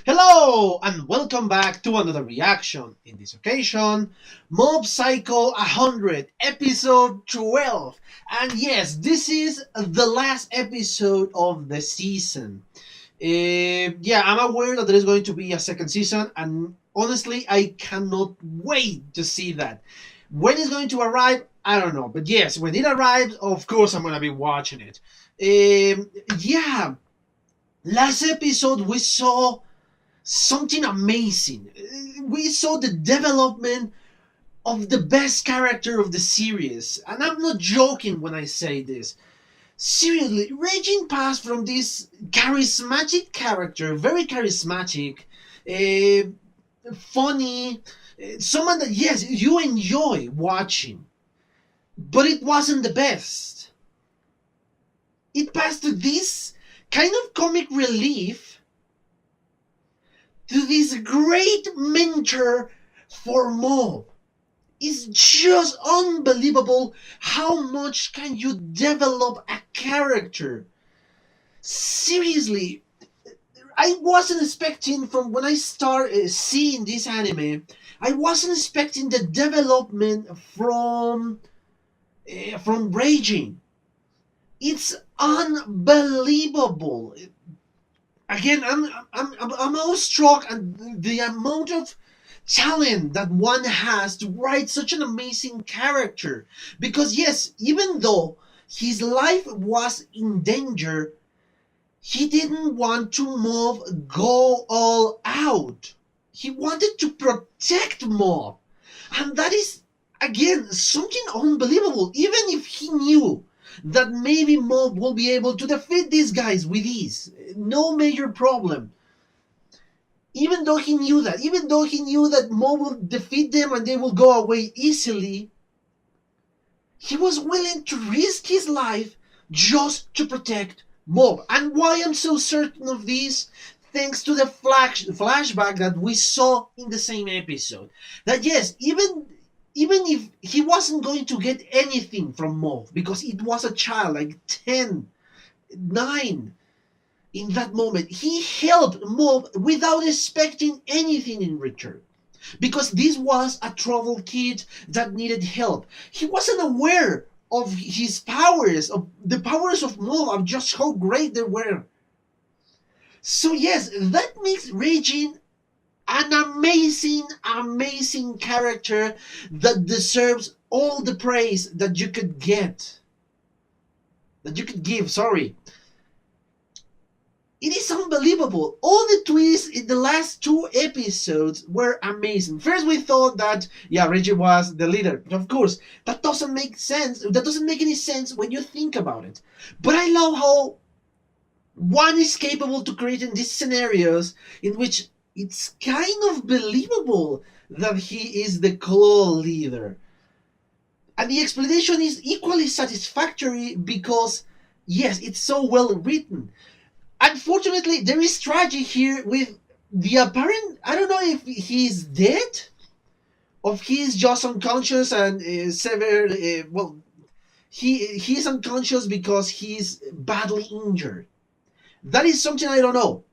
Hello and welcome back to another reaction. In this occasion, Mob Psycho 100, episode 12. And yes, this is the last episode of the season. Yeah, I'm aware that there is going to be a second season, and honestly, I cannot wait to see that. When it's going to arrive, I don't know. But yes, when it arrives, of course, I'm going to be watching it. Yeah, last episode we saw something amazing. We saw the development of the best character of the series, and I'm not joking when I say this. Seriously, Raging passed from this charismatic character, very charismatic, uh, funny, someone that, yes, you enjoy watching, but it wasn't the best. It passed to this kind of comic relief, to this great mentor for Mob. It's just unbelievable how much can you develop a character. Seriously, I wasn't expecting from when I start seeing this anime. I wasn't expecting the development from Raging. It's unbelievable. Again, I'm awestruck at the amount of talent that one has to write such an amazing character. Because yes, even though his life was in danger, he didn't want to go all out. He wanted to protect Mob, and that is again something unbelievable. Even if he knew that maybe Mob will be able to defeat these guys with ease, no major problem. Even though he knew that Mob will defeat them and they will go away easily, he was willing to risk his life just to protect Mob. And why I'm so certain of this? Thanks to the flashback that we saw in the same episode. That yes, even if he wasn't going to get anything from Mob, because it was a child, like 10, 9, in that moment, he helped Mob without expecting anything in return. Because this was a troubled kid that needed help. He wasn't aware of his powers, of the powers of Mob, of just how great they were. So yes, that makes Raging an amazing, amazing character that deserves all the praise that you could get. That you could give, sorry. It is unbelievable. All the twists in the last 2 episodes were amazing. First, we thought that, yeah, Reggie was the leader. Of course, that doesn't make sense. That doesn't make any sense when you think about it. But I love how one is capable to creating these scenarios in which it's kind of believable that he is the claw leader. And the explanation is equally satisfactory because, yes, it's so well written. Unfortunately, there is tragedy here with the apparent. I don't know if he's dead, or if he's just unconscious and severed. Well, he's unconscious because he's badly injured. That is something I don't know,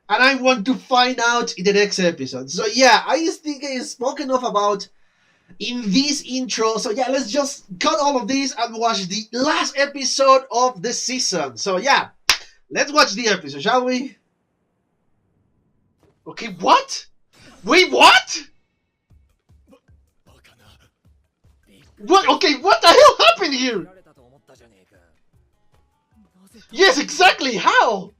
and I want to find out in the next episode. So yeah, I think I spoke enough about in this intro. So yeah, let's just cut all of this and watch the last episode of the season. So yeah. Let's watch the episode, shall we? Okay, what? Wait, what? What? Okay, what the hell happened here? Yes, exactly, how?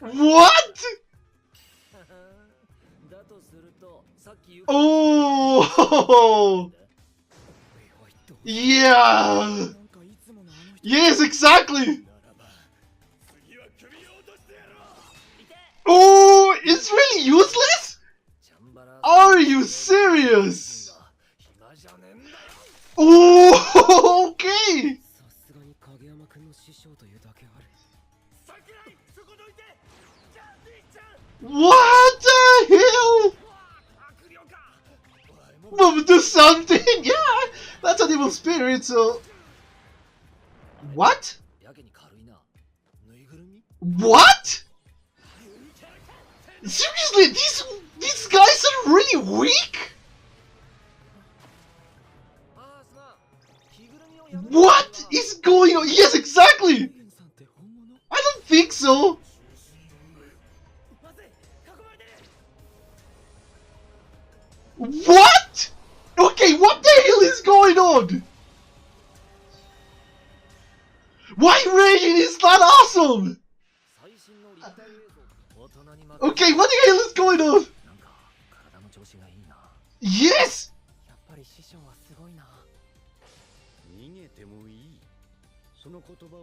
What? Oh! Yeah! Yes, exactly! Oh, it's really useless? Are you serious? Oh, okay! What the hell? Move to something! Yeah! That's an evil spirit, so... What? What? Seriously, these guys are really weak? What is going on? Yes, exactly! I don't think so! What? Okay, what the hell is going on? Why Raging is not awesome? Okay, what the hell is going on? Yes!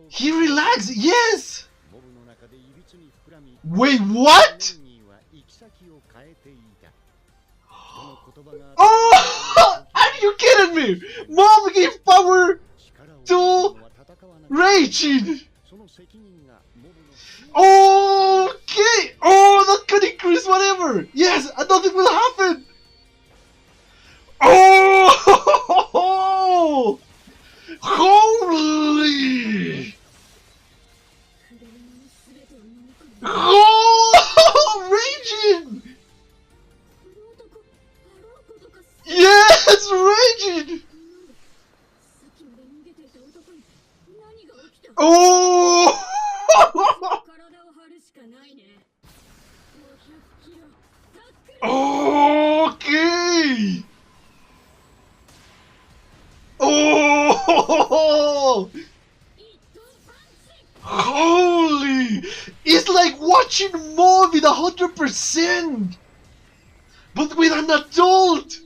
He relaxed, yes! Wait, what? Oh! Are you kidding me? Mom gave power to Raging! Okay! Oh, that could increase whatever! Yes, nothing will happen! Oh! Holy! Oh! Raging! Yes, Raging! Oh! Okay! Oh! Holy! It's like watching more with 100%! But with an adult!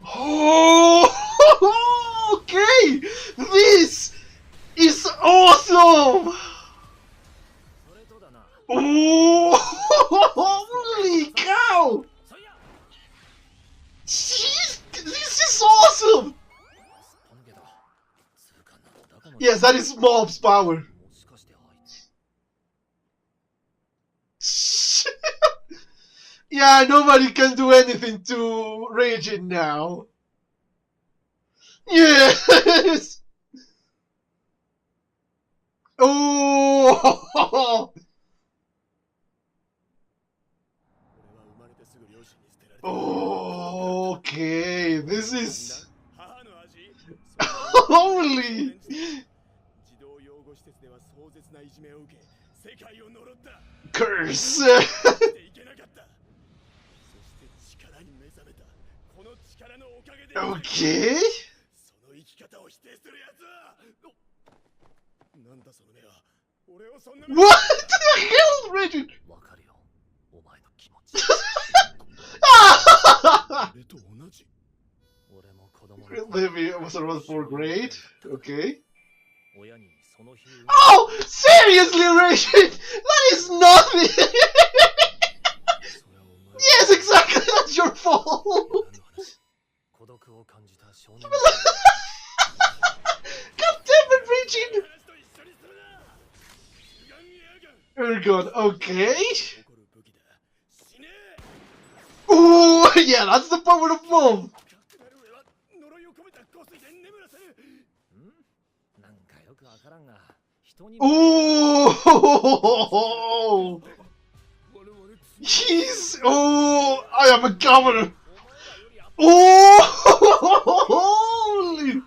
Oh! Okay! This is awesome! Oh! Holy cow! Jeez, this is awesome! Yes, that is Mob's power. Yeah, nobody can do anything to Raging now. Yes! Oh! Okay, this is... Holy! Curse! Okay? What the hell, Raging? Maybe I was around 4th grade. Okay. Oh! Seriously, Raging? That is nothing! Yes, exactly! That's your fault! God damn it, Raging! Ergon, okay. Ooh, yeah, that's the power of Mom! Ooh! He's... Oh! I am a governor! Oh! Holy!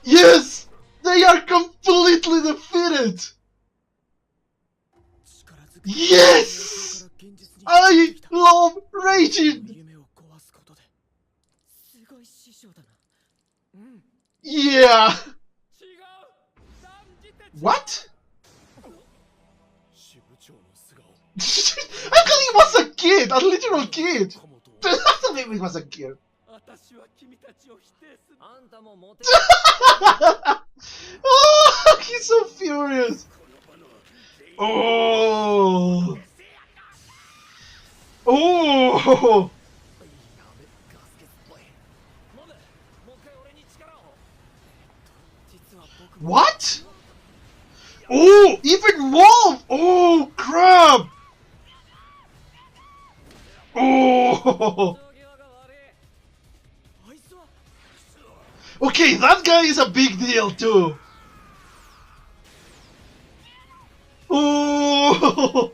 Yes! They are completely defeated! Yes! I love Raging! Yeah! What? I thought he was a kid! A literal kid! That maybe he was a kid. Oh, he's so furious! Oh! Oh! What? Oh, even more! Oh, crap! Oh! Okay, that guy is a big deal too. Oh,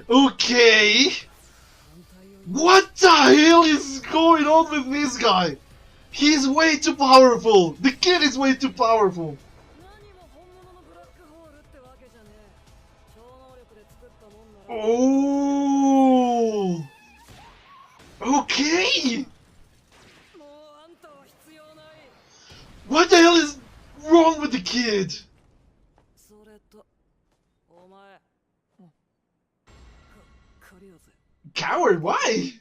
okay. What the hell is going on with this guy? He's way too powerful. The kid is way too powerful. Oh, okay. What the hell is wrong with the kid? Coward, why?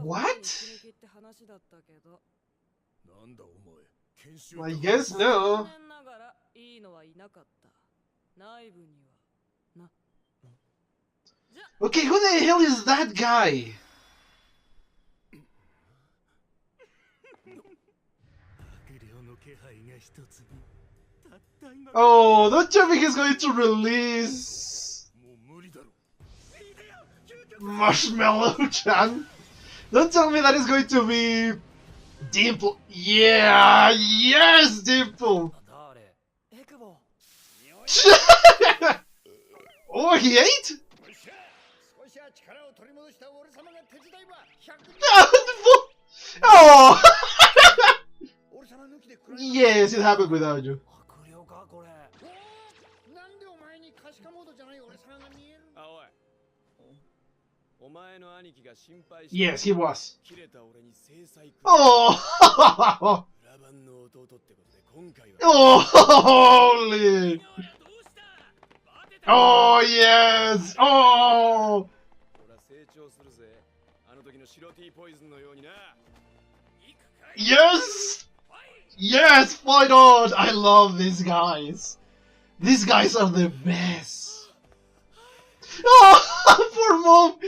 What? I guess no. Okay, who the hell is that guy? Oh, don't tell me he's going to release Marshmallow-chan. Don't tell me that is going to be Dimple. Yeah, yes, Dimple. Oh, he ate? Oh! Yes, it happened without you. Yes, he was. Oh! Oh, holy! Oh, yes! Oh! Yes! Yes, fight on! I love these guys. These guys are the best. Oh, poor mom!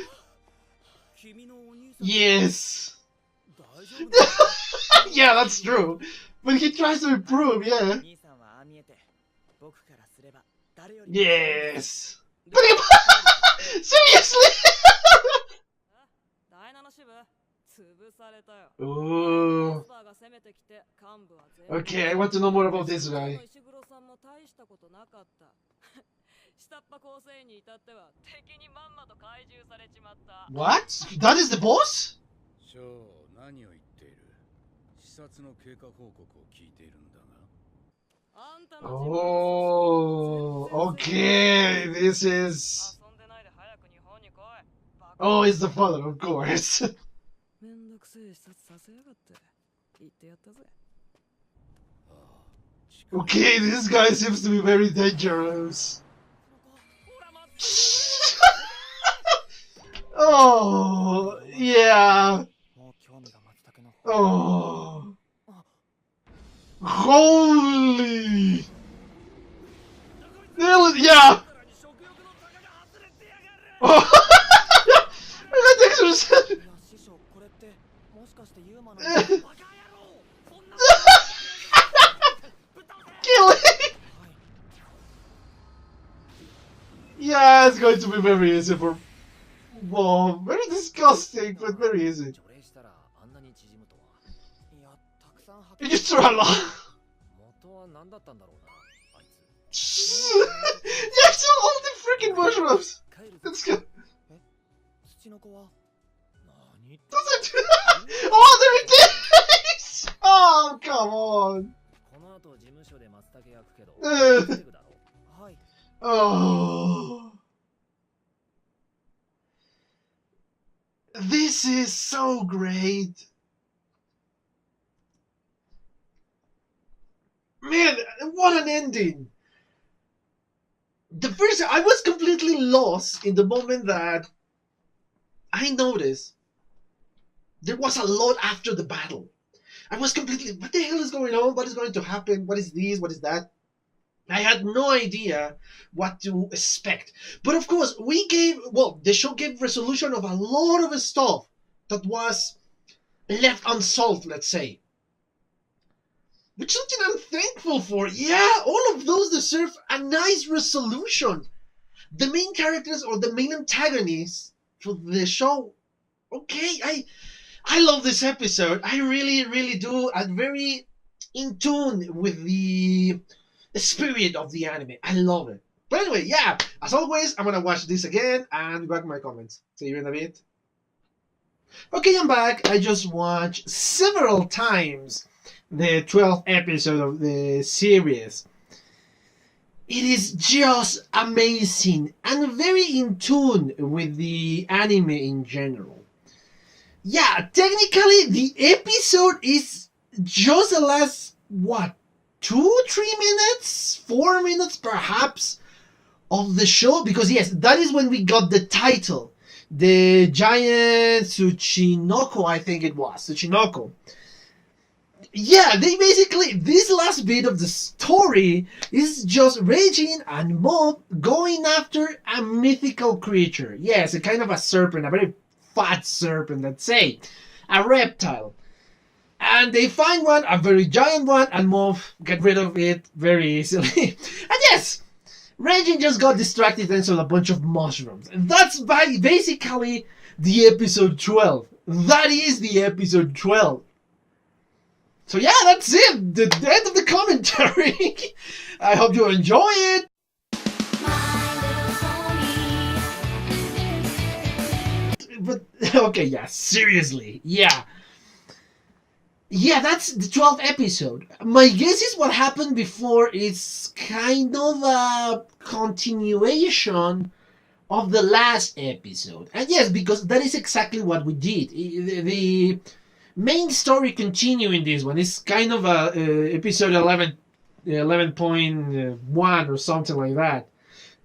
Yes. Yeah, that's true. But he tries to improve, yeah. Yes. But he... Seriously? Ooh. Okay, I want to know more about this guy. What? That is the boss? Oh, okay, this is... Oh, it's the father, of course. Okay, this guy seems to be very dangerous. Oh, yeah. Oh. Holy. Yeah. Oh. Kill it. Yeah, it's going to be very easy for Mom. Very disgusting, but very easy. You just try a lot. Yeah, so all the freaking mushrooms. Let's go. Doesn't oh, there it is! Oh, come on. Oh. This is so great. Man, what an ending. I was completely lost in the moment that I noticed there was a lot after the battle. I was completely, what the hell is going on? What is going to happen? What is this? What is that? I had no idea what to expect. But of course, the show gave resolution of a lot of stuff that was left unsolved, let's say. Which is something I'm thankful for. Yeah, all of those deserve a nice resolution. the main characters or the main antagonists for the show. Okay, I love this episode. I really, really do. I'm very in tune with the spirit of the anime. I love it. But anyway, yeah, as always, I'm gonna watch this again and back my comments. See you in a bit. Okay, I'm back. I just watched several times the 12th episode of the series. It is just amazing and very in tune with the anime in general. Yeah, technically the episode is just the last, what, 2-3 minutes? 4 minutes perhaps of the show? Because yes, that is when we got the title. The giant Tsuchinoko, I think it was. Tsuchinoko. Yeah, they basically, this last bit of the story is just Regin and Mob going after a mythical creature. Yes, a kind of a serpent, a very fat serpent, let's say. A reptile. And they find one, a very giant one, and Mob get rid of it very easily. And yes, Regin just got distracted and saw a bunch of mushrooms. And that's basically the episode 12. That is the episode 12. So yeah, that's it. The end of the commentary. I hope you enjoy it. But okay, yeah, seriously, yeah. Yeah, that's the 12th episode. My guess is what happened before is kind of a continuation of the last episode. And yes, because that is exactly what we did. The main story continuing this one is kind of a episode 11.1 or something like that.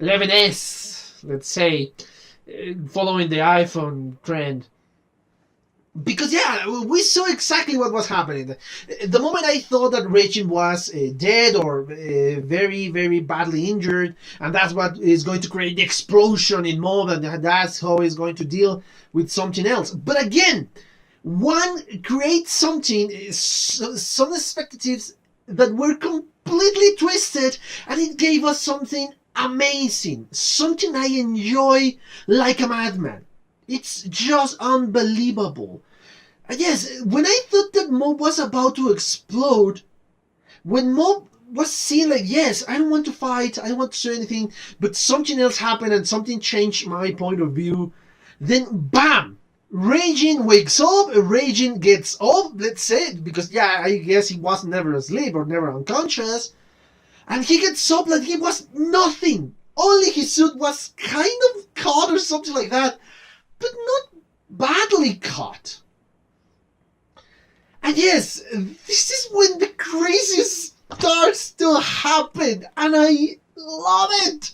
11S, let's say, following the iPhone trend. Because yeah, we saw exactly what was happening. The moment I thought that Regin was dead or very, very badly injured, and that's what is going to create the explosion in Mob, and that's how he's going to deal with something else. But again, one creates something, some expectations that were completely twisted, and it gave us something amazing, something I enjoy like a madman. It's just unbelievable. Yes, when I thought that Mob was about to explode, when Mob was seeing like, yes, I don't want to fight, I don't want to say anything, but something else happened and something changed my point of view, then BAM! Regin wakes up, Regin gets up, let's say, because yeah, I guess he was never asleep or never unconscious, and he gets up like he was nothing. Only his suit was kind of caught or something like that, but not badly caught. And yes, this is when the craziest starts to happen, and I love it,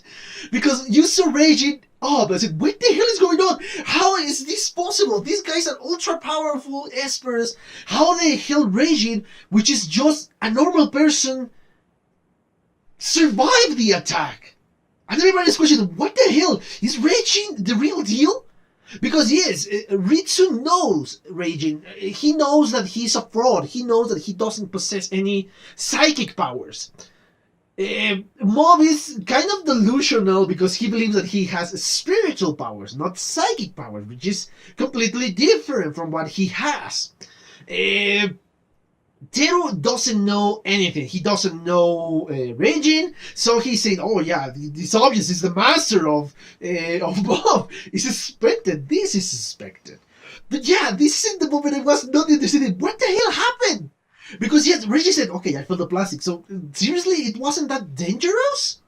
because you saw Regin up. I said, what the hell is going on? How is this possible? These guys are ultra powerful espers. How the hell Regin, which is just a normal person, survived the attack? And everybody's questioning, what the hell? Is Regin the real deal? Because yes, Ritsu knows Regin. He knows that he's a fraud. He knows that he doesn't possess any psychic powers. Mob is kind of delusional because he believes that he has spiritual powers, not psychic powers, which is completely different from what he has. Teru doesn't know anything. He doesn't know Regin, so he said, "Oh yeah, this obvious is the master of Mob. He's suspected. This is suspected." But yeah, this is the moment I was not interested in. What the hell happened? Because yes, Regin said, "Okay, I felt the plastic." So seriously, it wasn't that dangerous.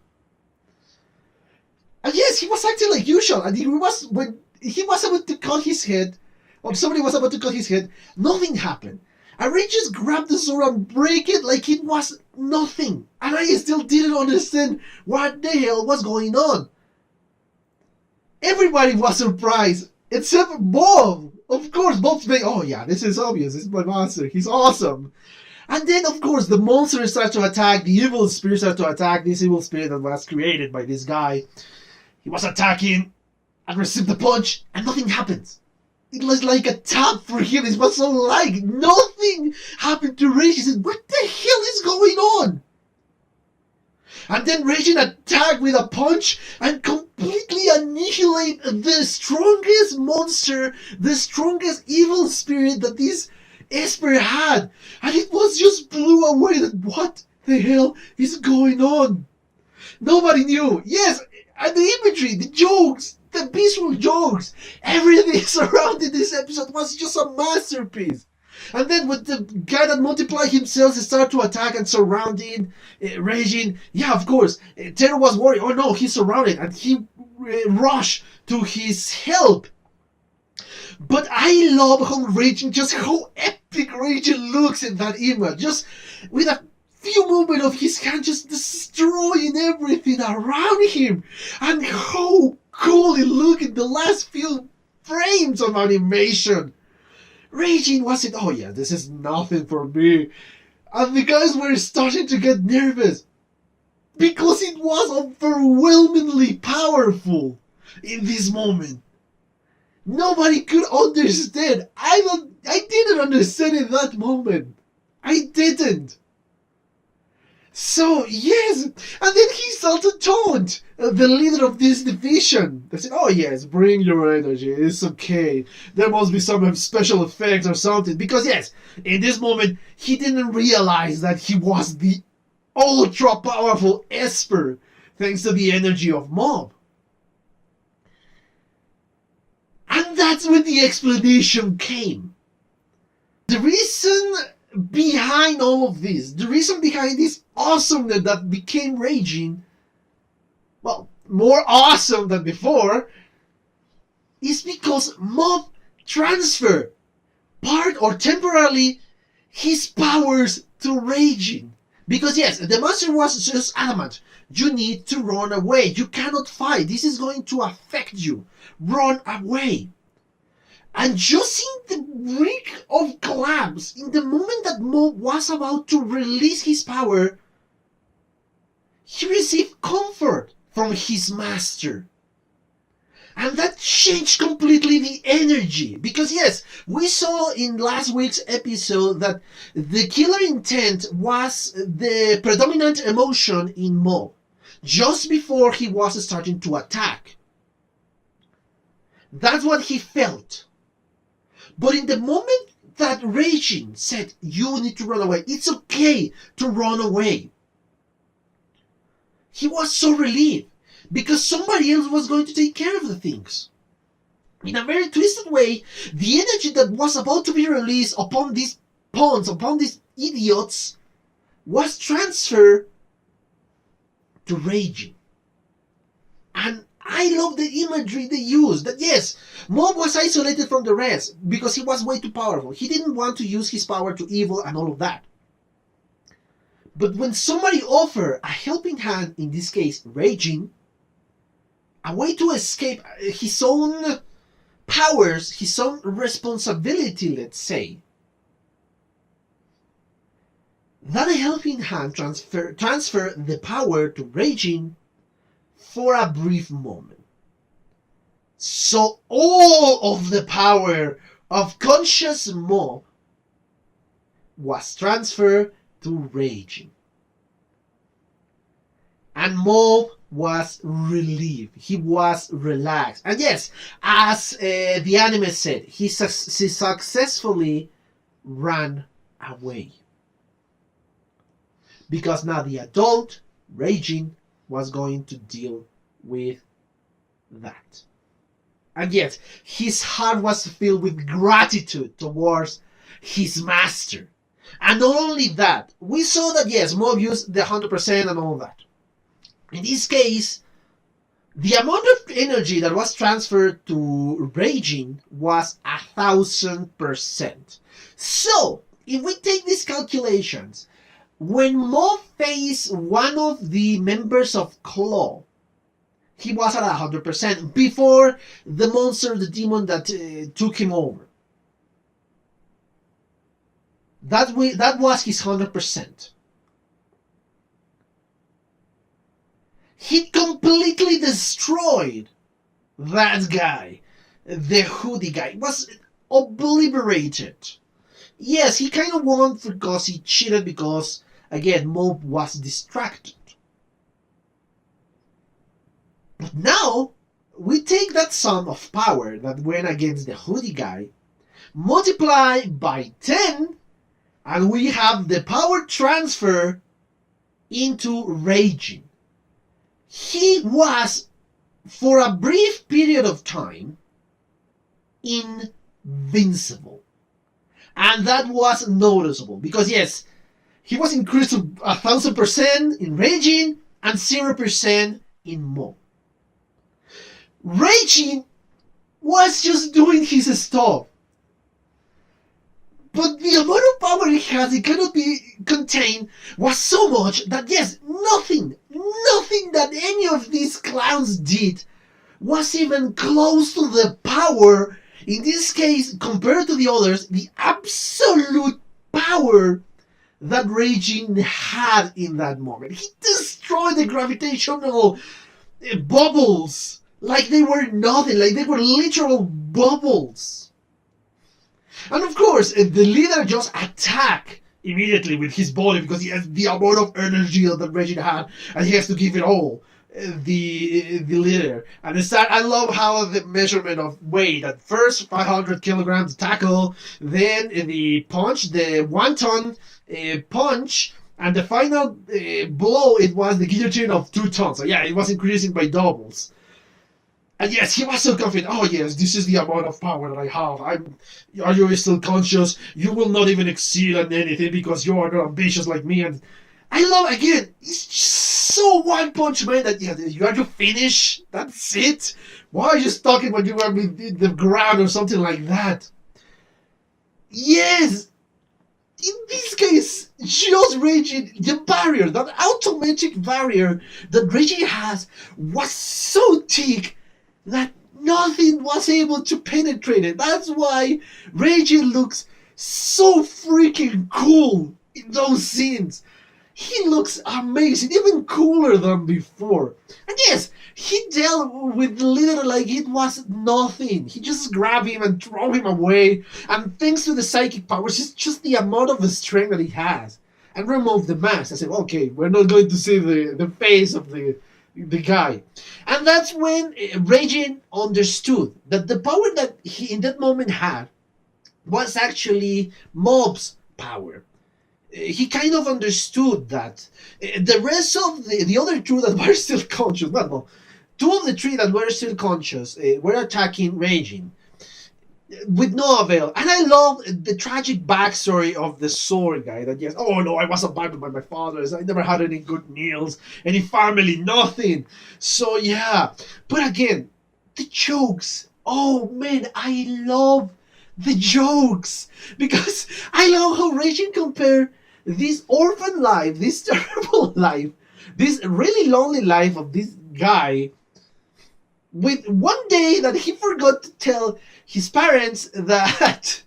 And yes, he was acting like usual, and when he was about to cut his head, or somebody was about to cut his head, nothing happened. And Ray just grabbed the sword and break it like it was nothing. And I still didn't understand what the hell was going on. Everybody was surprised, except Bob. Of course, Bob's saying, "Oh yeah, this is obvious. This is my monster. He's awesome." And then, of course, the monster starts to attack. The evil spirit starts to attack. This evil spirit that was created by this guy. He was attacking and received the punch, and nothing happens. It was like a tap for him. It was so like nothing happened to Regin. He said, "What the hell is going on?" And then Regin attacked with a punch and completely annihilate the strongest monster, the strongest evil spirit that this Esper had. And it was just blew away that what the hell is going on? Nobody knew. Yes, and the imagery, the jokes, the visual jokes, everything surrounding this episode was just a masterpiece. And then when the guy that multiplied himself started to attack and surrounding, raging, yeah, of course, Terror was worried. Oh no, he's surrounded, and he rushed to his help. But I love how Raging, just how epic Raging looks in that image. Just with a few movements of his hand, just destroying everything around him. And how cool it looked in the last few frames of animation. Raging wasn't, oh yeah, this is nothing for me. And the guys were starting to get nervous. Because it was overwhelmingly powerful in this moment. Nobody could understand. I didn't understand in that moment. I didn't. So, yes. And then he started to taunt the leader of this division. They said, oh yes, bring your energy. It's okay. There must be some special effect or something. Because yes, in this moment, he didn't realize that he was the ultra powerful Esper. Thanks to the energy of Mob. And that's when the explanation came. The reason behind all of this, the reason behind this awesomeness that became Raging, well, more awesome than before, is because Mob transferred part or temporarily his powers to Raging. Because yes, the monster was just adamant. You need to run away. You cannot fight. This is going to affect you. Run away. And just in the brink of collapse, in the moment that Mob was about to release his power, he received comfort from his master. And that changed completely the energy. Because yes, we saw in last week's episode that the killer intent was the predominant emotion in Mob, just before he was starting to attack. That's what he felt. But in the moment that Raging said, you need to run away, it's okay to run away, he was so relieved. Because somebody else was going to take care of the things. In a very twisted way, the energy that was about to be released upon these pawns, upon these idiots, was transferred to Raging. And I love the imagery they used. That yes, Mob was isolated from the rest because he was way too powerful. He didn't want to use his power to evil and all of that. But when somebody offered a helping hand, in this case, Raging, a way to escape his own powers, his own responsibility, let's say, that helping hand transfer the power to Raging for a brief moment. So all of the power of conscious Mob was transferred to Raging. And Mob was relieved. He was relaxed. And yes, as the anime said, he successfully ran away. Because now the adult, Raging, was going to deal with that. And yet, his heart was filled with gratitude towards his master. And not only that, we saw that yes, Mob used the 100% and all that. In this case, the amount of energy that was transferred to Raging was 1,000%. So, if we take these calculations, when Mob faced one of the members of Claw, he was at 100% before the monster, the demon that took him over. That was his 100%. He completely destroyed that guy. The hoodie guy was obliterated. Yes, he kind of won because he cheated because, again, Mob was distracted. But now, we take that sum of power that went against the hoodie guy, multiply by 10, and we have the power transfer into Raging. He was, for a brief period of time, invincible. And that was noticeable because, yes, he was increased to 1,000% in Raging and 0% in Mob. Raging was just doing his stuff. But the amount of power he has, it cannot be contained, was so much that, yes, nothing that any of these clowns did was even close to the power, in this case, compared to the others, the absolute power that Raging had in that moment. He destroyed the gravitational bubbles like they were nothing, like they were literal bubbles. And of course, the leader just attacked immediately with his body because he has the amount of energy that Raging had, and he has to give it all. The leader. And I love how the measurement of weight, at first 500 kilograms tackle, then the punch, the 1 ton punch, and the final blow, it was the guillotine of 2 tons. So yeah, it was increasing by doubles. And yes, he was so confident. Oh yes, this is the amount of power that I have. Are you still conscious? You will not even exceed on anything because you are not ambitious like me. And I love, again, it's just so One Punch Man that you have to finish. That's it. Why are you talking when you are in the ground or something like that? Yes, in this case, just Raging, the barrier, that automatic barrier that Raging has was so thick that nothing was able to penetrate it. That's why Raging looks so freaking cool in those scenes. He looks amazing, even cooler than before. And yes, he dealt with the leader like it was nothing. He just grabbed him and threw him away. And thanks to the psychic powers, it's just the amount of strength that he has. And removed the mask. I said, okay, we're not going to see the face of the guy. And that's when Raging understood that the power that he in that moment had was actually Mob's power. He kind of understood that the rest of the other two that were still conscious, well, no, 2 of the 3 that were still conscious were attacking Raging with no avail. And I love the tragic backstory of the sword guy that, yes, oh no, I was abandoned by my fathers, I never had any good meals, any family, nothing. So yeah, but again, the jokes, oh man, I love the jokes because I love how Raging compared this orphan life, this terrible life, this really lonely life of this guy with one day that he forgot to tell his parents that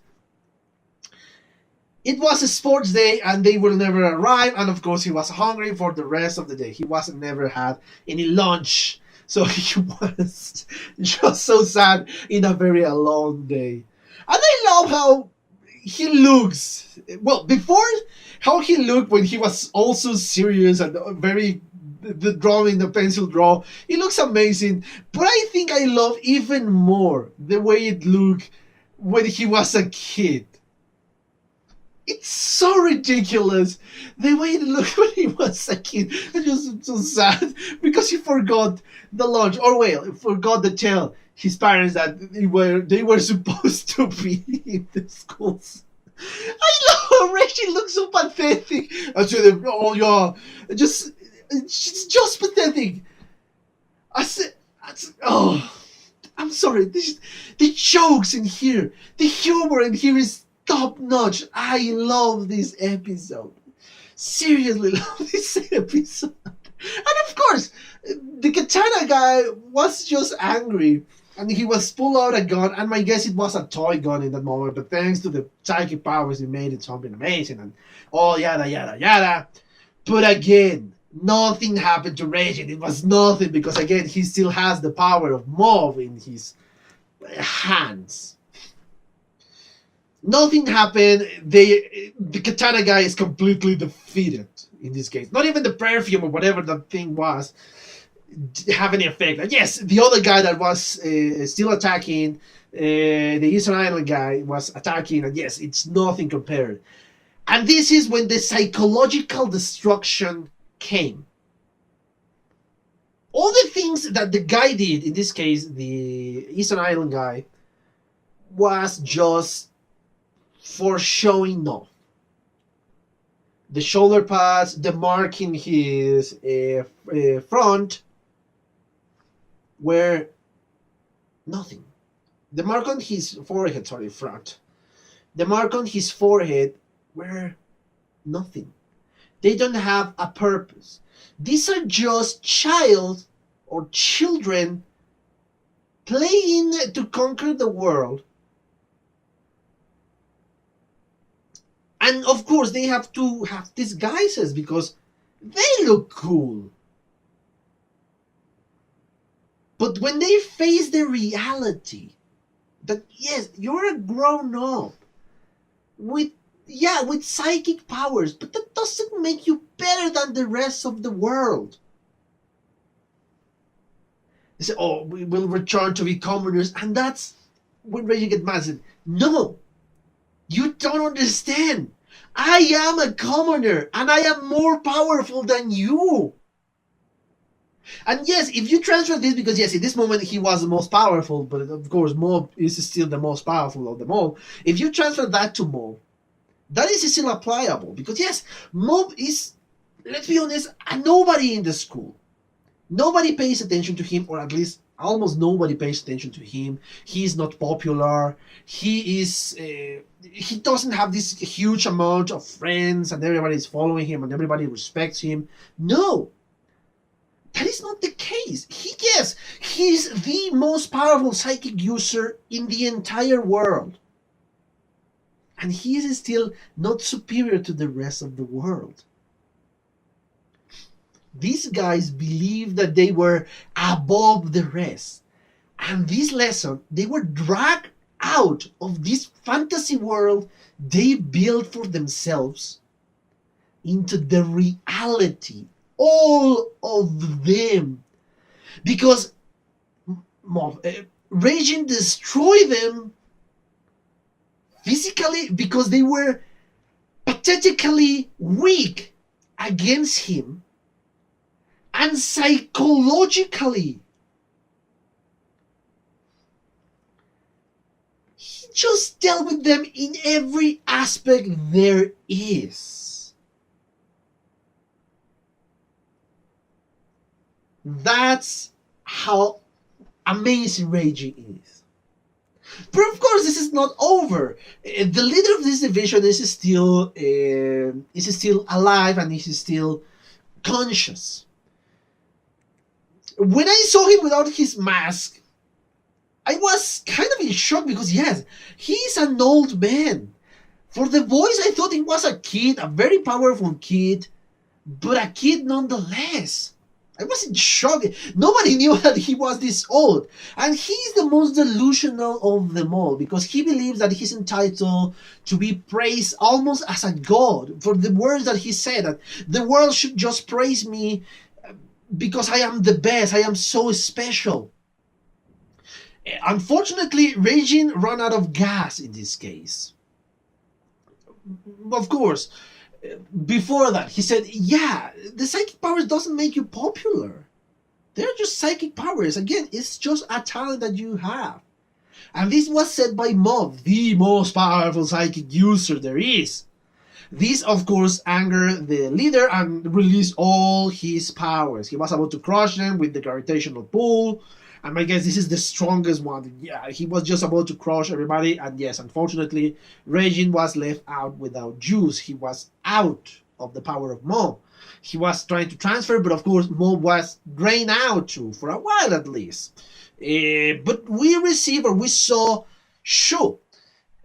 it was a sports day and they will never arrive, and of course he was hungry for the rest of the day. He wasn't never had any lunch, so he was just so sad in a very alone day. And I love how he looks. Well, before, how he looked when he was also serious and very the drawing, the pencil draw, it looks amazing. But I think I love even more the way it looked when he was a kid. It's so ridiculous the way it looked when he was a kid. It's just so sad because he forgot the lunch, or well, forgot to tell his parents that they were supposed to be in the schools. I know Reggie looks so pathetic. I said, oh yeah, it's just pathetic. I said, oh, I'm sorry. The jokes in here, the humor in here is top notch. I love this episode. Seriously love this episode. And of course, the katana guy was just angry. And he was pulled out a gun, and my guess it was a toy gun in that moment, but thanks to the psychic powers, it made it something amazing, and all yada yada yada. But again, nothing happened to Raging. It was nothing because again, he still has the power of Mauve in his hands. Nothing happened. The katana guy is completely defeated in this case. Not even the perfume or whatever that thing was. have any effect. And yes, the other guy that was still attacking, the Eastern Island guy was attacking, and yes, it's nothing compared. And this is when the psychological destruction came. All the things that the guy did, in this case, the Eastern Island guy, was just for showing off. The shoulder pads, the mark in his front were nothing. The mark on his forehead, sorry, front. The mark on his forehead were nothing. They don't have a purpose. These are just child or children playing to conquer the world. And of course, they have to have disguises because they look cool. But when they face the reality that yes, you're a grown up with psychic powers, but that doesn't make you better than the rest of the world. They say, oh, we will return to be commoners, and that's when Reggie gets mad and said, no, you don't understand. I am a commoner, and I am more powerful than you. And yes, if you transfer this, because yes, in this moment he was the most powerful, but of course Mob is still the most powerful of them all. If you transfer that to Mob, that is still applicable, because yes, Mob is, let's be honest, a nobody in the school. Nobody pays attention to him, or at least almost nobody pays attention to him. He is not popular. He doesn't have this huge amount of friends, and everybody is following him, and everybody respects him. No, that is not the case. He's the most powerful psychic user in the entire world. And he is still not superior to the rest of the world. These guys believed that they were above the rest. And this lesson, they were dragged out of this fantasy world they built for themselves into the reality. All of them. Because Raging destroyed them physically because they were pathetically weak against him, and psychologically he just dealt with them in every aspect there is. That's how amazing Raging is. But of course, this is not over. The leader of this division is still alive, and is still conscious. When I saw him without his mask, I was kind of in shock because yes, he's an old man. For the voice, I thought he was a kid, a very powerful kid, but a kid nonetheless. I was in shock. Nobody knew that he was this old. And he's the most delusional of them all because he believes that he's entitled to be praised almost as a god for the words that he said, that the world should just praise me because I am the best. I am so special. Unfortunately, Raging ran out of gas in this case. Of course, before that, he said, yeah, the psychic powers doesn't make you popular. They're just psychic powers. Again, it's just a talent that you have. And this was said by Mob, the most powerful psychic user there is. This, of course, angered the leader and released all his powers. He was about to crush them with the gravitational pull. And I guess this is the strongest one. Yeah, he was just about to crush everybody. And yes, unfortunately, Raging was left out without juice. He was out of the power of Mob. He was trying to transfer, but of course, Mob was drained out too, for a while at least. But we saw Shu,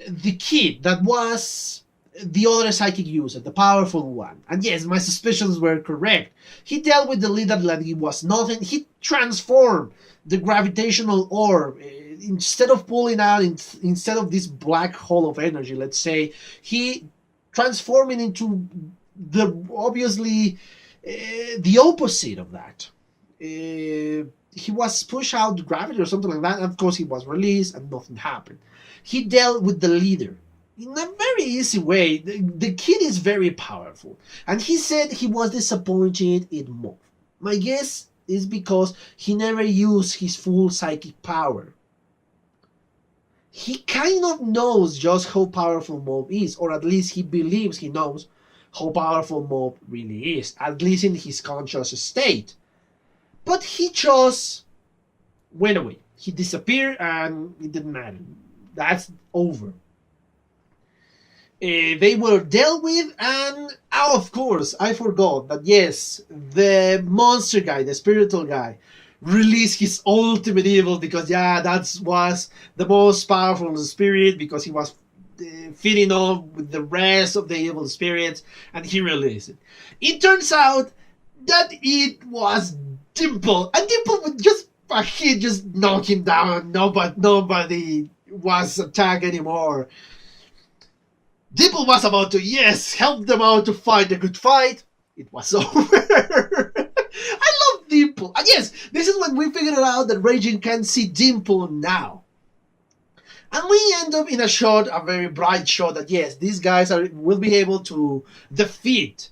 the kid that was the other psychic user, the powerful one. And yes, my suspicions were correct. He dealt with the leader like he was nothing. He transformed the gravitational orb. Instead of pulling out, instead of this black hole of energy, let's say, he transformed it into the obviously the opposite of that. he was pushed out gravity or something like that. And of course, he was released and nothing happened. He dealt with the leader in a very easy way. The kid is very powerful, and he said he was disappointed in Mob. My guess is because he never used his full psychic power. He kind of knows just how powerful Mob is, or at least he believes he knows how powerful Mob really is, at least in his conscious state. But he just went away. He disappeared and it didn't matter. That's over. They were dealt with, and of course, I forgot that yes, the monster guy, the spiritual guy, released his ultimate evil because yeah, that was the most powerful spirit because he was feeding off with the rest of the evil spirits, and he released it. It turns out that it was Dimple, and Dimple would just a hit just knock him down. Nobody was attacked anymore. Dimple was about to, yes, help them out to fight a good fight. It was over. I love Dimple. And yes, this is when we figured out that Raging can see Dimple now. And we end up in a very bright shot that yes, these guys will be able to defeat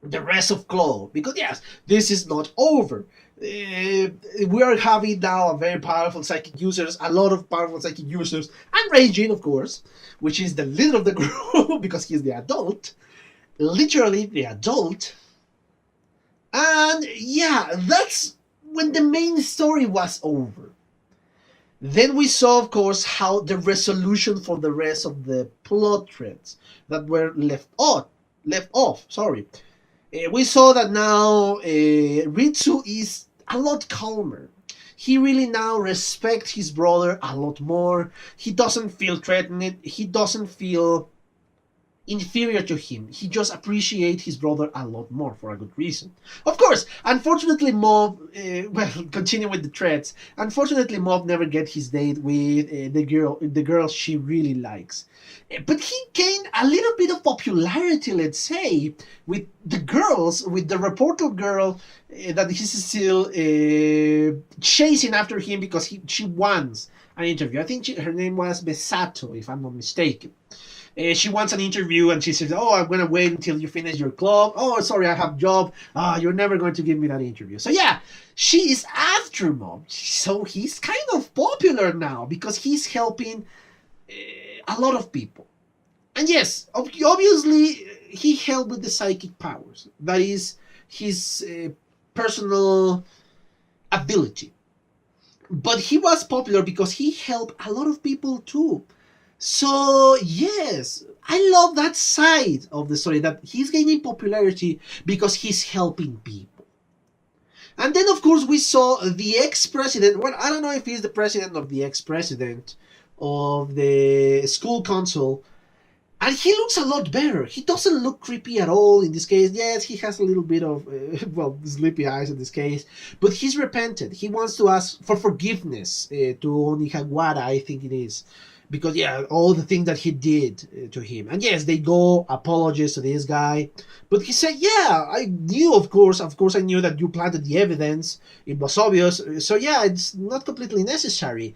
the rest of Claw. Because yes, this is not over. We are having now a very powerful psychic users, a lot of powerful psychic users, and Raging, of course, which is the leader of the group because he's the adult, literally the adult. And yeah, that's when the main story was over. Then we saw, of course, how the resolution for the rest of the plot threads that were left off. Sorry. We saw that now Ritsu is a lot calmer. He really now respects his brother a lot more. He doesn't feel threatened. He doesn't feel inferior to him. He just appreciates his brother a lot more for a good reason. Of course, unfortunately, Mob, continue with the threads. Unfortunately, Mob never get his date with the girl she really likes. But he gained a little bit of popularity, let's say, with the girls, with the reporter girl that he's still chasing after him because she wants an interview. I think her name was Besato, if I'm not mistaken. She wants an interview and she says, oh, I'm going to wait until you finish your club. Oh, sorry, I have job. You're never going to give me that interview. So yeah, she is after Mob. So he's kind of popular now because he's helping a lot of people. And yes, obviously, he helped with the psychic powers. That is his personal ability. But he was popular because he helped a lot of people too. So, yes, I love that side of the story, that he's gaining popularity because he's helping people. And then, of course, we saw the ex-president. Well, I don't know if he's the president of the ex-president of the school council. And he looks a lot better. He doesn't look creepy at all in this case. Yes, he has a little bit of, sleepy eyes in this case. But he's repented. He wants to ask for forgiveness to Onihagawara, I think it is. Because, yeah, all the things that he did to him. And yes, they go apologize to this guy. But he said, yeah, I knew, of course I knew that you planted the evidence. It was obvious. So, yeah, it's not completely necessary.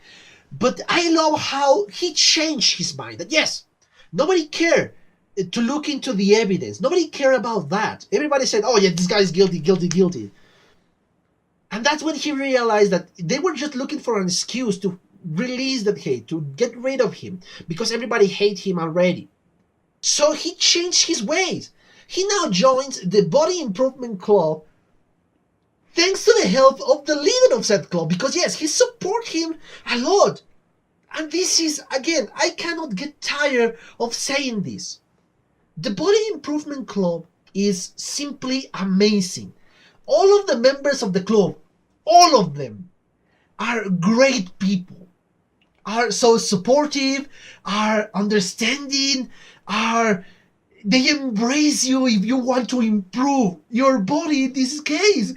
But I love how he changed his mind. That, yes, nobody cared to look into the evidence. Nobody cared about that. Everybody said, oh, yeah, this guy's guilty. And that's when he realized that they were just looking for an excuse to release that hate, to get rid of him, because everybody hates him already. So he changed his ways. He now joins the Body Improvement Club thanks to the help of the leader of said club, because yes, he support him a lot. And this is, again, I cannot get tired of saying this. The Body Improvement Club is simply amazing. All of the members of the club, all of them, are great people. Are so supportive, are understanding, they embrace you if you want to improve your body in this case.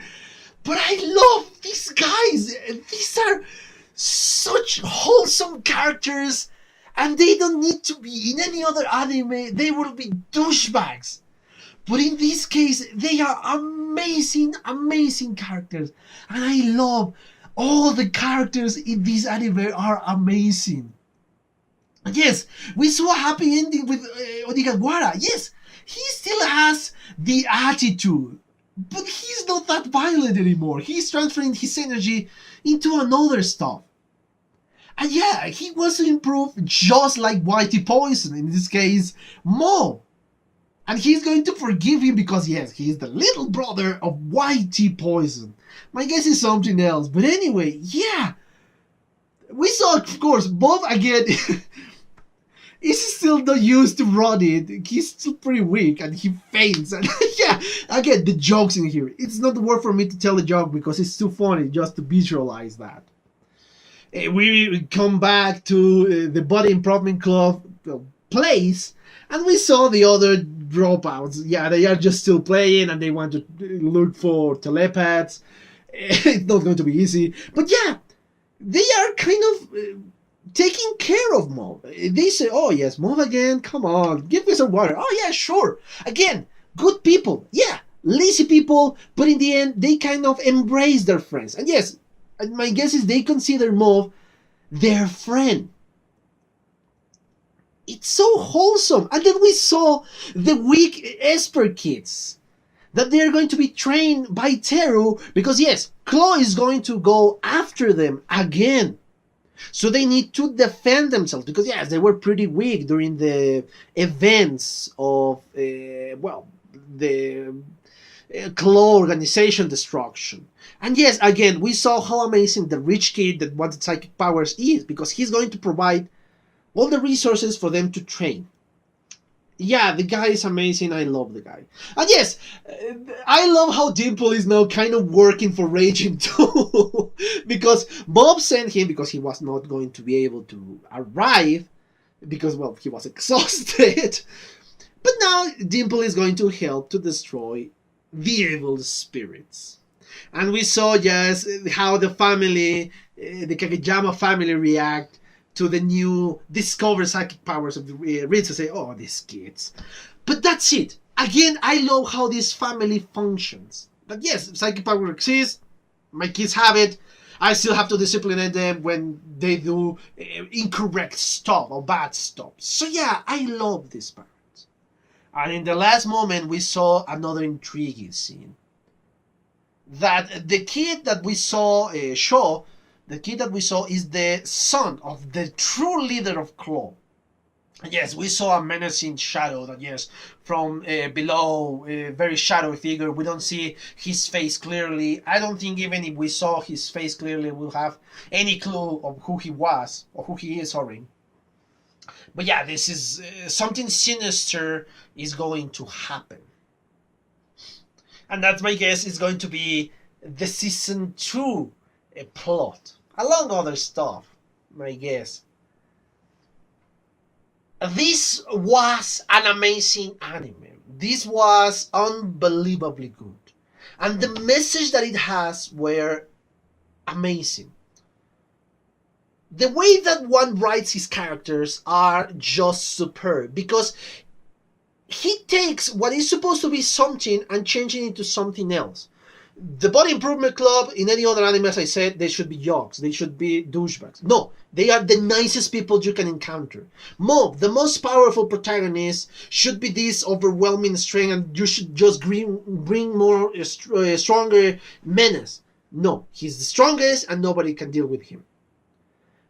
But I love these guys. These are such wholesome characters, and they don't need to be in any other anime. They will be douchebags. But in this case, they are amazing amazing, amazing characters. And I love all the characters in this anime are amazing. And yes, we saw a happy ending with Onigawara. Yes, he still has the attitude, but he's not that violent anymore. He's transferring his energy into another stuff. And yeah, he wants to improve just like Whitey Poison, in this case, Mo. And he's going to forgive him because, yes, he is the little brother of Whitey Poison. My guess is something else. But anyway, yeah. We saw, of course, Bob again. He's still not used to running. He's still pretty weak and he faints. And yeah, again, the jokes in here. It's not the word for me to tell a joke because it's too funny just to visualize that. We come back to the Body Improvement Club place, and we saw the other dropouts. Yeah, they are just still playing and they want to look for telepaths. It's not going to be easy. But yeah, they are kind of taking care of Mo. They say, oh yes, Mo again, come on, give me some water. Oh yeah, sure. Again, good people. Yeah, lazy people, but in the end, they kind of embrace their friends. And yes, my guess is they consider Mo their friend. It's so wholesome. And then we saw the weak Esper kids, that they are going to be trained by Teru, because yes, Claw is going to go after them again. So they need to defend themselves, because yes, they were pretty weak during the events of, the Claw organization destruction. And yes, again, we saw how amazing the rich kid that wanted psychic powers is, because he's going to provide all the resources for them to train. Yeah, the guy is amazing. I love the guy. And yes, I love how Dimple is now kind of working for Raging too. Because Bob sent him because he was not going to be able to arrive, because, well, he was exhausted. But now Dimple is going to help to destroy the evil spirits. And we saw just how the family, the Kageyama family, react to the new discovered psychic powers of the Ritsu. Say, oh, these kids. But that's it. Again, I love how this family functions. But yes, psychic power exists. My kids have it. I still have to discipline them when they do incorrect stuff or bad stuff. So yeah, I love this part. And in the last moment, we saw another intriguing scene. That the kid that we saw the kid that we saw is the son of the true leader of Claw. Yes, we saw a menacing shadow that, yes, from below, a very shadowy figure. We don't see his face clearly. I don't think even if we saw his face clearly, we'll have any clue of who he was, or who he is, sorry. But yeah, this is something sinister is going to happen. And that's my guess is going to be the season 2 plot, along other stuff, my guess. This was an amazing anime. This was unbelievably good. And the message that it has were amazing. The way that one writes his characters are just superb, because he takes what is supposed to be something and changing it into something else. The Body Improvement Club, in any other anime, as I said, they should be yokes. They should be douchebags. No, they are the nicest people you can encounter. Mob, the most powerful protagonist, should be this overwhelming strength, and you should just bring more stronger menace. No, he's the strongest and nobody can deal with him.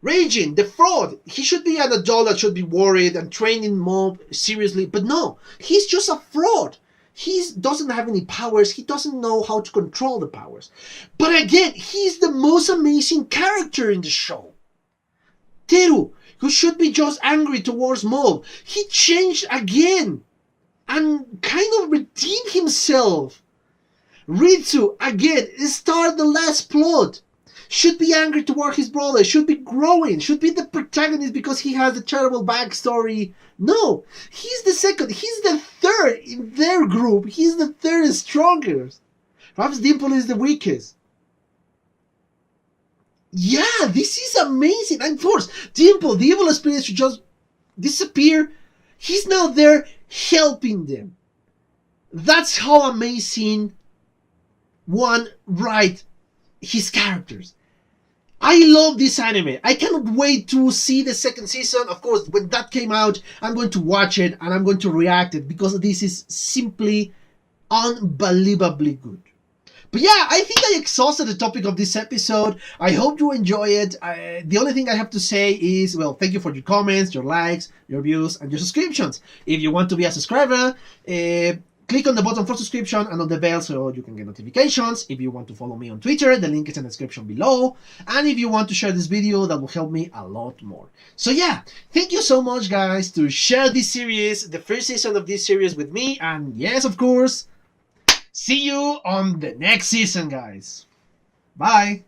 Raging, the fraud, he should be an adult that should be worried and training Mob seriously, but no, he's just a fraud. He doesn't have any powers, he doesn't know how to control the powers. But again, he's the most amazing character in the show. Teru, who should be just angry towards Mob, he changed again and kind of redeemed himself. Ritsu, again, start the last plot. Should be angry toward his brother, should be growing, should be the protagonist because he has a terrible backstory. No, he's the second, he's the third in their group, he's the third strongest. Perhaps Dimple is the weakest. Yeah, this is amazing. And of course, Dimple, the evil spirit, should just disappear. He's now there helping them. That's how amazing one write his characters. I love this anime. I cannot wait to see the second season. Of course, when that came out, I'm going to watch it and I'm going to react it because this is simply unbelievably good. But yeah, I think I exhausted the topic of this episode. I hope you enjoy it. The only thing I have to say is, well, thank you for your comments, your likes, your views, and your subscriptions. If you want to be a subscriber, click on the button for subscription and on the bell so you can get notifications. If you want to follow me on Twitter, the link is in the description below. And if you want to share this video, that will help me a lot more. So yeah, thank you so much, guys, to share this series, the first season of this series with me. And yes, of course, see you on the next season, guys. Bye.